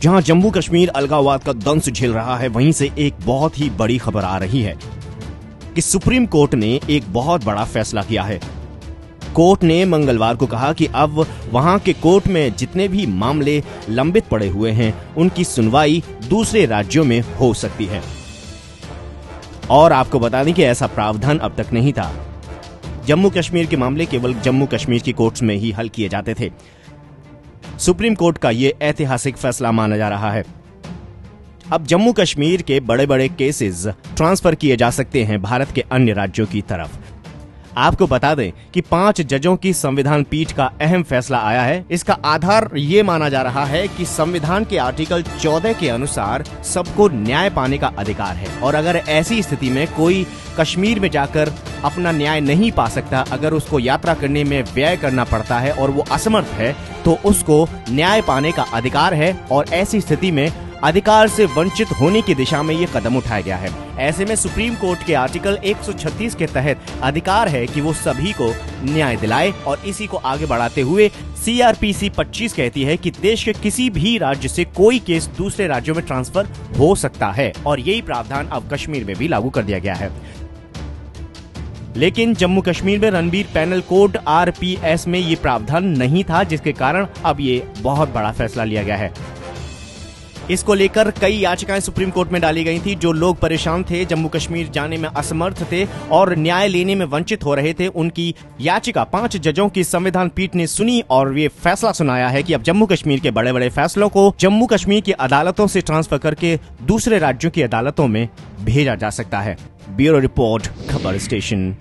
जहां जम्मू कश्मीर अलगाववाद का दंश झेल रहा है, वहीं से एक बहुत ही बड़ी खबर आ रही है कि सुप्रीम कोर्ट ने एक बहुत बड़ा फैसला किया है। कोर्ट ने मंगलवार को कहा कि अब वहां के कोर्ट में जितने भी मामले लंबित पड़े हुए हैं, उनकी सुनवाई दूसरे राज्यों में हो सकती है। और आपको बता दें कि ऐसा प्रावधान अब तक नहीं था। जम्मू कश्मीर के मामले केवल जम्मू कश्मीर की कोर्ट्स में ही हल किए जाते थे। सुप्रीम कोर्ट का यह ऐतिहासिक फैसला माना जा रहा है। अब जम्मू कश्मीर के बड़े बड़े केसेस ट्रांसफर किए जा सकते हैं भारत के अन्य राज्यों की तरफ। आपको बता दें कि 5 जजों की संविधान पीठ का अहम फैसला आया है। इसका आधार ये माना जा रहा है कि संविधान के आर्टिकल 14 के अनुसार सबको न्याय पाने का अधिकार है, और अगर ऐसी स्थिति में कोई कश्मीर में जाकर अपना न्याय नहीं पा सकता, अगर उसको यात्रा करने में व्यय करना पड़ता है और वो असमर्थ है, तो उसको न्याय पाने का अधिकार है। और ऐसी स्थिति में अधिकार से वंचित होने की दिशा में ये कदम उठाया गया है। ऐसे में सुप्रीम कोर्ट के आर्टिकल 136 के तहत अधिकार है कि वो सभी को न्याय दिलाए, और इसी को आगे बढ़ाते हुए CRPC 25 कहती है कि देश के किसी भी राज्य से कोई केस दूसरे राज्यों में ट्रांसफर हो सकता है, और यही प्रावधान अब कश्मीर में भी लागू कर दिया गया है। लेकिन जम्मू कश्मीर में रणबीर पैनल कोड RPS में ये प्रावधान नहीं था, जिसके कारण अब ये बहुत बड़ा फैसला लिया गया है। इसको लेकर कई याचिकाएं सुप्रीम कोर्ट में डाली गई थी। जो लोग परेशान थे, जम्मू कश्मीर जाने में असमर्थ थे और न्याय लेने में वंचित हो रहे थे, उनकी याचिका 5 जजों की संविधान पीठ ने सुनी और ये फैसला सुनाया है कि अब जम्मू कश्मीर के बड़े बड़े फैसलों को जम्मू कश्मीर की अदालतों से ट्रांसफर करके दूसरे राज्यों की अदालतों में भेजा जा सकता है। ब्यूरो रिपोर्ट, खबर स्टेशन।